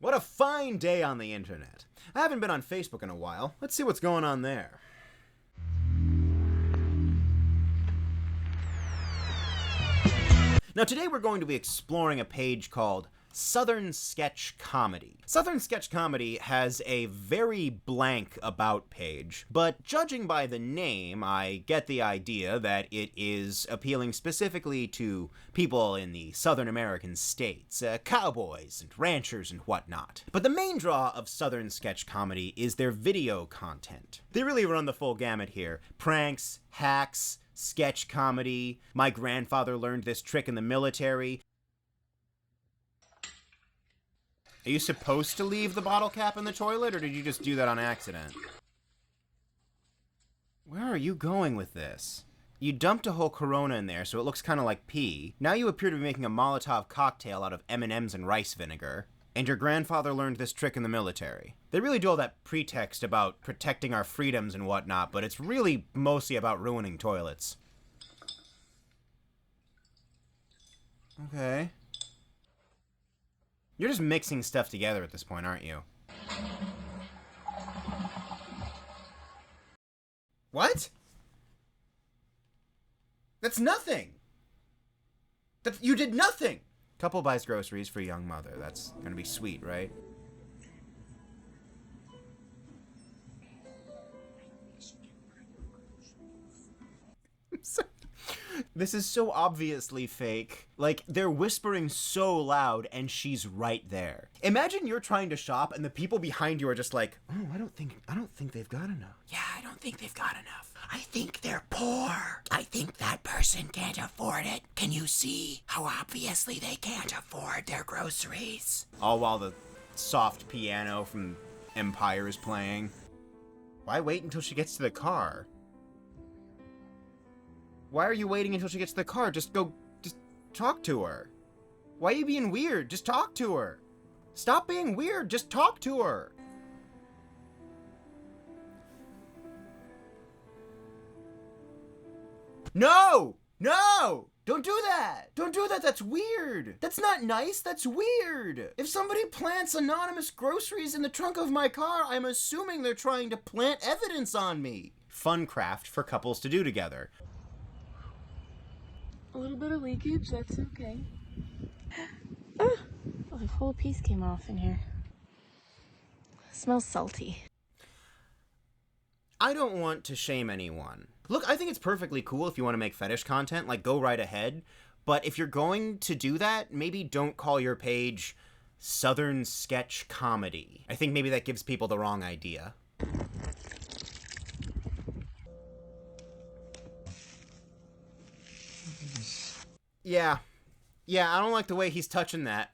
What a fine day on the internet. I haven't been on Facebook in a while. Let's see what's going on there. Now today we're going to be exploring a page called Southern Sketch Comedy. Southern Sketch Comedy has a very blank about page, but judging by the name, I get the idea that it is appealing specifically to people in the Southern American states, cowboys and ranchers and whatnot. But the main draw of Southern Sketch Comedy is their video content. They really run the full gamut here. Pranks, hacks, sketch comedy, my grandfather learned this trick in the military. Are you supposed to leave the bottle cap in the toilet, or did you just do that on accident? Where are you going with this? You dumped a whole Corona in there, so it looks kind of like pee. Now you appear to be making a Molotov cocktail out of M&Ms and rice vinegar. And your grandfather learned this trick in the military. They really do all that pretext about protecting our freedoms and whatnot, but it's really mostly about ruining toilets. Okay. You're just mixing stuff together at this point, aren't you? What? That's nothing! You did nothing! Couple buys groceries for young mother. That's gonna be sweet, right? This is so obviously fake. Like, they're whispering so loud and she's right there. Imagine you're trying to shop and the people behind you are just like, oh, I don't think they've got enough. Yeah, I don't think they've got enough. I think they're poor. I think that person can't afford it. Can you see how obviously they can't afford their groceries? All while the soft piano from Empire is playing. Why wait until she gets to the car? Why are you waiting until she gets to the car? Just talk to her. Why are you being weird? Just talk to her. Stop being weird. Just talk to her. No! No! Don't do that! Don't do that, that's weird! That's not nice, that's weird! If somebody plants anonymous groceries in the trunk of my car, I'm assuming they're trying to plant evidence on me. Fun craft for couples to do together. A little bit of leakage, that's okay. Oh, a whole piece came off in here. Smells salty. I don't want to shame anyone. Look, I think it's perfectly cool if you want to make fetish content, like, go right ahead. But if you're going to do that, maybe don't call your page Southern Sketch Comedy. I think maybe that gives people the wrong idea. Yeah, I don't like the way he's touching that.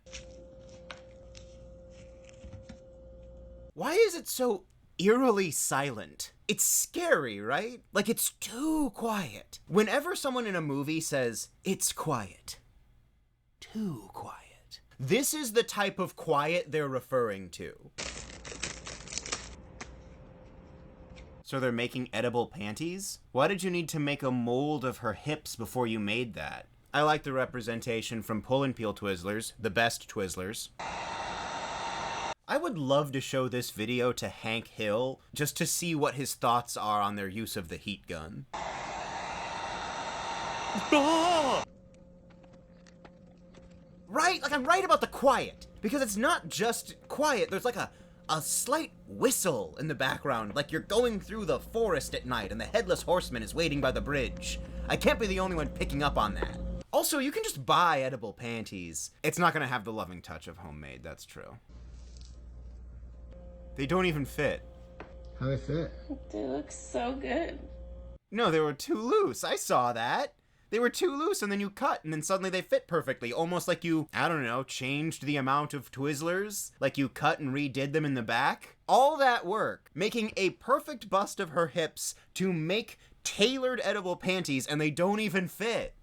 Why is it so eerily silent? It's scary, right? Like, it's too quiet. Whenever someone in a movie says, it's quiet, too quiet, this is the type of quiet they're referring to. So they're making edible panties? Why did you need to make a mold of her hips before you made that? I like the representation from Pull and Peel Twizzlers, the best Twizzlers. I would love to show this video to Hank Hill, just to see what his thoughts are on their use of the heat gun. Right? Like, I'm right about the quiet. Because it's not just quiet, there's like a slight whistle in the background, like you're going through the forest at night and the headless horseman is waiting by the bridge. I can't be the only one picking up on that. Also, you can just buy edible panties. It's not gonna have the loving touch of homemade, that's true. They don't even fit. How they fit? They look so good. No, they were too loose. I saw that. They were too loose and then you cut and then suddenly they fit perfectly. Almost like you, I don't know, changed the amount of Twizzlers. Like you cut and redid them in the back. All that work, making a perfect bust of her hips to make tailored edible panties and they don't even fit.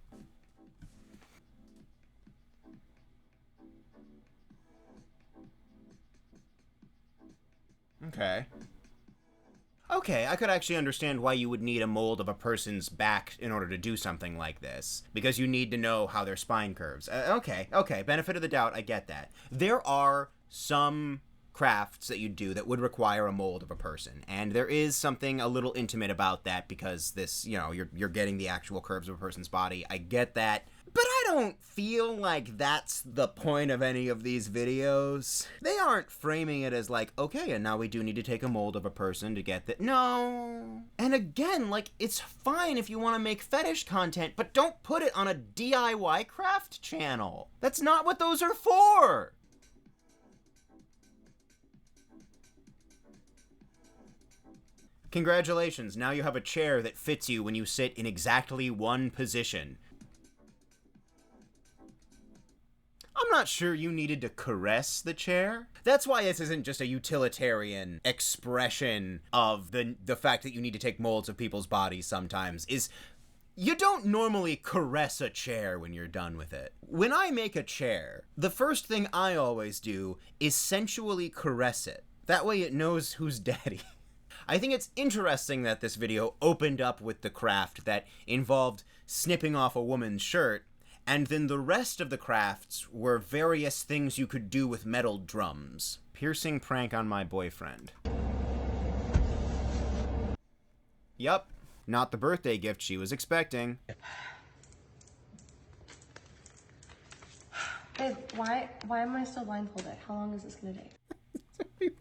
Okay, I could actually understand why you would need a mold of a person's back in order to do something like this. Because you need to know how their spine curves. Okay, benefit of the doubt, I get that. There are some crafts that you do that would require a mold of a person, and there is something a little intimate about that because this, you're getting the actual curves of a person's body. I get that, but I don't feel like that's the point of any of these videos. They aren't framing it as like, okay, and now we do need to take a mold of a person to get that. No. And again, like, it's fine if you want to make fetish content, but don't put it on a DIY craft channel. That's not what those are for. Congratulations, now you have a chair that fits you when you sit in exactly one position. I'm not sure you needed to caress the chair. That's why this isn't just a utilitarian expression of the fact that you need to take molds of people's bodies sometimes, is you don't normally caress a chair when you're done with it. When I make a chair, the first thing I always do is sensually caress it. That way it knows who's daddy. I think it's interesting that this video opened up with the craft that involved snipping off a woman's shirt, and then the rest of the crafts were various things you could do with metal drums. Piercing prank on my boyfriend. Yup, not the birthday gift she was expecting. Babe, why am I still blindfolded? How long is this gonna take?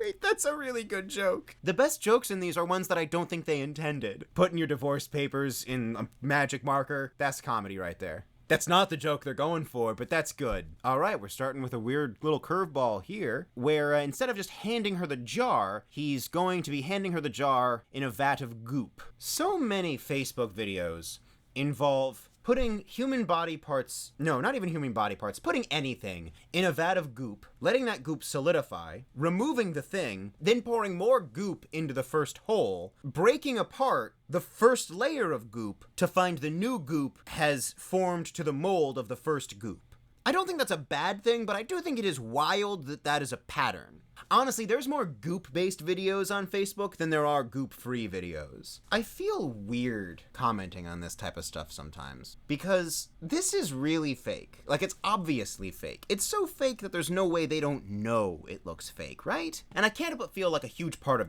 Wait, that's a really good joke. The best jokes in these are ones that I don't think they intended. Putting your divorce papers in a magic marker, that's comedy right there. That's not the joke they're going for, but that's good. All right, we're starting with a weird little curveball here, where instead of just handing her the jar, he's going to be handing her the jar in a vat of goop. So many Facebook videos involve putting human body parts, no, not even human body parts, putting anything in a vat of goop, letting that goop solidify, removing the thing, then pouring more goop into the first hole, breaking apart the first layer of goop to find the new goop has formed to the mold of the first goop. I don't think that's a bad thing, but I do think it is wild that that is a pattern. Honestly, there's more goop-based videos on Facebook than there are goop-free videos. I feel weird commenting on this type of stuff sometimes, because this is really fake. Like, it's obviously fake. It's so fake that there's no way they don't know it looks fake, right? And I can't but feel like a huge part of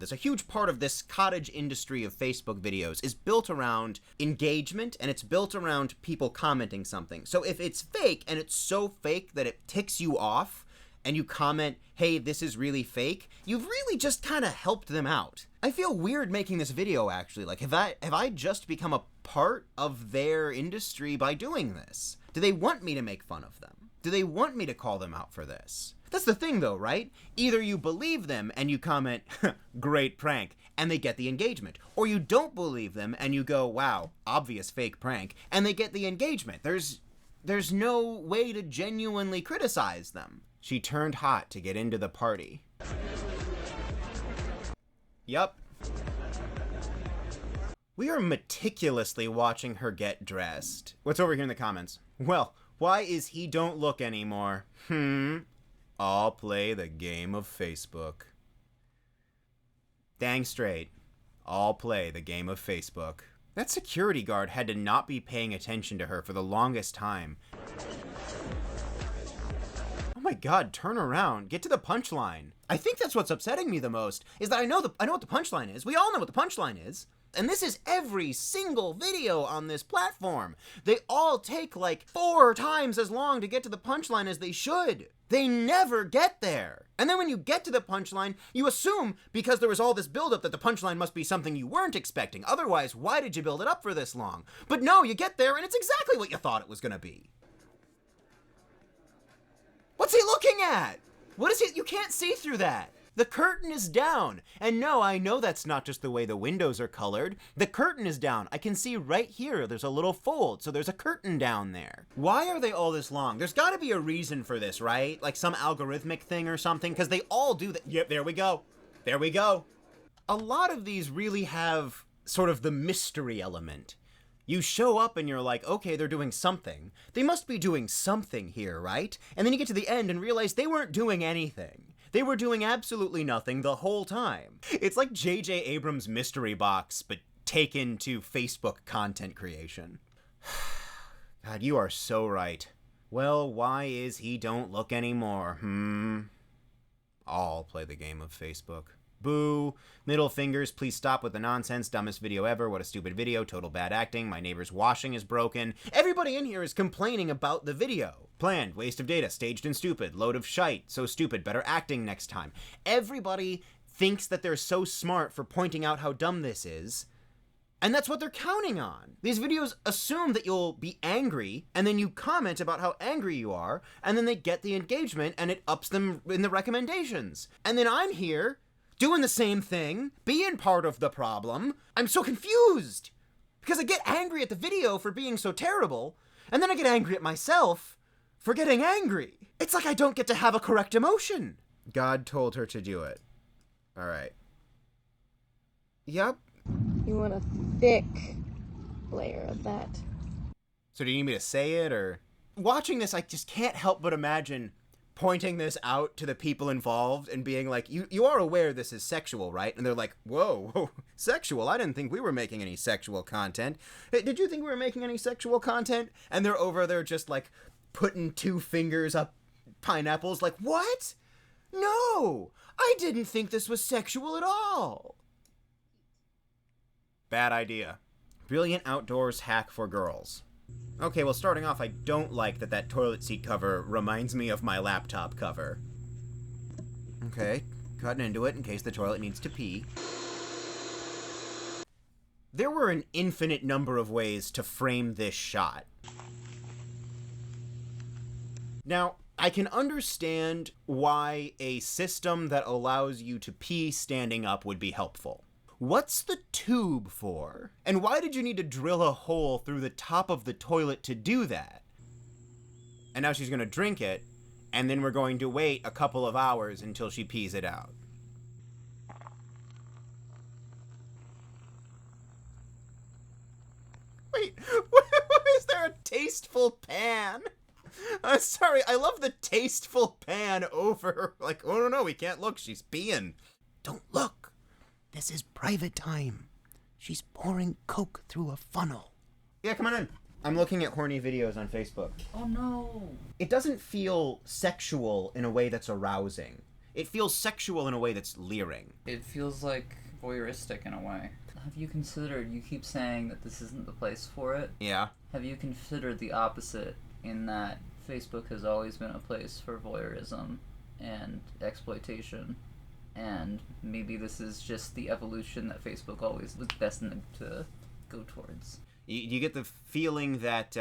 this cottage industry of Facebook videos is built around engagement, and it's built around people commenting something. So if it's fake, and it's so fake that it ticks you off, and you comment, hey, this is really fake, you've really just kind of helped them out. I feel weird making this video, actually. Like, have I just become a part of their industry by doing this? Do they want me to make fun of them? Do they want me to call them out for this? That's the thing, though, right? Either you believe them and you comment, great prank, and they get the engagement. Or you don't believe them and you go, wow, obvious fake prank, and they get the engagement. There's no way to genuinely criticize them. She turned hot to get into the party. Yup. We are meticulously watching her get dressed. What's over here in the comments? Well, why is he don't look anymore? I'll play the game of Facebook. Dang straight. I'll play the game of Facebook. That security guard had to not be paying attention to her for the longest time. Oh my god, turn around. Get to the punchline. I think that's what's upsetting me the most, is that I know what the punchline is. We all know what the punchline is. And this is every single video on this platform. They all take like 4 times as long to get to the punchline as they should. They never get there. And then when you get to the punchline, you assume, because there was all this buildup, that the punchline must be something you weren't expecting. Otherwise, why did you build it up for this long? But no, you get there and it's exactly what you thought it was gonna be. What's he looking at? What is it? You can't see through that. The curtain is down. And no, I know that's not just the way the windows are colored. The curtain is down. I can see right here, there's a little fold, so there's a curtain down there. Why are they all this long? There's gotta be a reason for this, right? Like some algorithmic thing or something, because they all do that. Yep, there we go. There we go. A lot of these really have sort of the mystery element. You show up and you're like, okay, they're doing something. They must be doing something here, right? And then you get to the end and realize they weren't doing anything. They were doing absolutely nothing the whole time. It's like J.J. Abrams' Mystery Box, but taken to Facebook content creation. God, you are so right. Well, why is he don't look anymore, all play the game of Facebook. Boo. Middle fingers, please stop with the nonsense. Dumbest video ever. What a stupid video. Total bad acting. My neighbor's washing is broken. Everybody in here is complaining about the video. Planned. Waste of data. Staged and stupid. Load of shite. So stupid. Better acting next time. Everybody thinks that they're so smart for pointing out how dumb this is. And that's what they're counting on. These videos assume that you'll be angry, and then you comment about how angry you are, and then they get the engagement, and it ups them in the recommendations. And then I'm here, doing the same thing, being part of the problem. I'm so confused, because I get angry at the video for being so terrible, and then I get angry at myself for getting angry. It's like I don't get to have a correct emotion. God told her to do it. All right. Yep. You want a thick layer of that. So do you need me to say it, or? Watching this, I just can't help but imagine pointing this out to the people involved and being like, you are aware this is sexual, right? And they're like, whoa, sexual? I didn't think we were making any sexual content. Hey, did you think we were making any sexual content? And they're over there just like putting 2 fingers up pineapples like, what? No, I didn't think this was sexual at all. Bad idea. Brilliant outdoors hack for girls. Okay, well, starting off, I don't like that toilet seat cover reminds me of my laptop cover. Okay, cutting into it in case the toilet needs to pee. There were an infinite number of ways to frame this shot. Now, I can understand why a system that allows you to pee standing up would be helpful. What's the tube for? And why did you need to drill a hole through the top of the toilet to do that? And now she's gonna drink it, and then we're going to wait a couple of hours until she pees it out. Wait, is there a tasteful pan? Sorry, I love the tasteful pan over, like, oh no, we can't look, she's peeing. Don't look. This is private time. She's pouring Coke through a funnel. Yeah, come on in. I'm looking at horny videos on Facebook. Oh no. It doesn't feel sexual in a way that's arousing. It feels sexual in a way that's leering. It feels like voyeuristic in a way. Have you considered, you keep saying that this isn't the place for it? Yeah. Have you considered the opposite in that Facebook has always been a place for voyeurism and exploitation? And maybe this is just the evolution that Facebook always was destined to go towards. You get the feeling that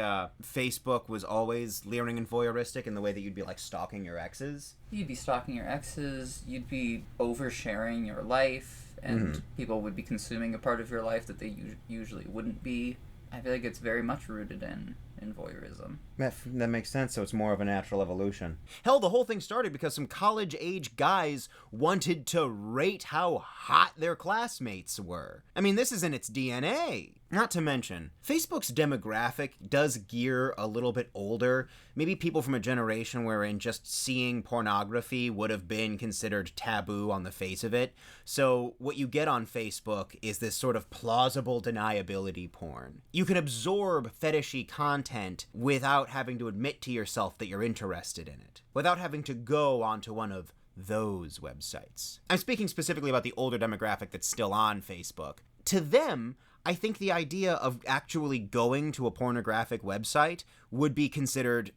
Facebook was always leering and voyeuristic in the way that you'd be like stalking your exes? You'd be stalking your exes, you'd be oversharing your life, and people would be consuming a part of your life that they usually wouldn't be. I feel like it's very much rooted in voyeurism. That makes sense, so it's more of a natural evolution. Hell, the whole thing started because some college-age guys wanted to rate how hot their classmates were. I mean, this is in its DNA. Not to mention, Facebook's demographic does gear a little bit older. Maybe people from a generation wherein just seeing pornography would have been considered taboo on the face of it. So what you get on Facebook is this sort of plausible deniability porn. You can absorb fetishy content without having to admit to yourself that you're interested in it, without having to go onto one of those websites. I'm speaking specifically about the older demographic that's still on Facebook. To them, I think the idea of actually going to a pornographic website would be considered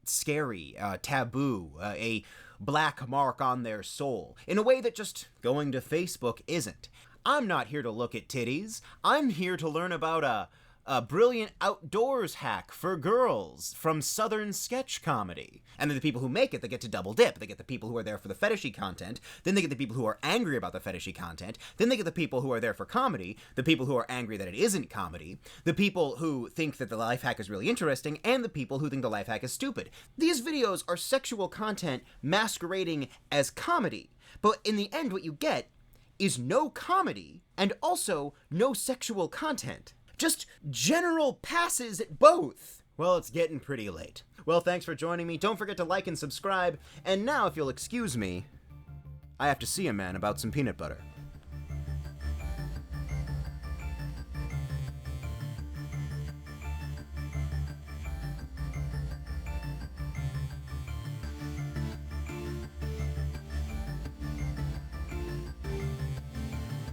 scary, taboo, a black mark on their soul, in a way that just going to Facebook isn't. I'm not here to look at titties. I'm here to learn about a brilliant outdoors hack for girls from Southern Sketch Comedy. And then the people who make it, they get to double dip. They get the people who are there for the fetishy content, then they get the people who are angry about the fetishy content, then they get the people who are there for comedy, the people who are angry that it isn't comedy, the people who think that the life hack is really interesting, and the people who think the life hack is stupid. These videos are sexual content masquerading as comedy, but in the end what you get is no comedy and also no sexual content. Just general passes at both. Well, it's getting pretty late. Well, thanks for joining me. Don't forget to like and subscribe. And now, if you'll excuse me, I have to see a man about some peanut butter.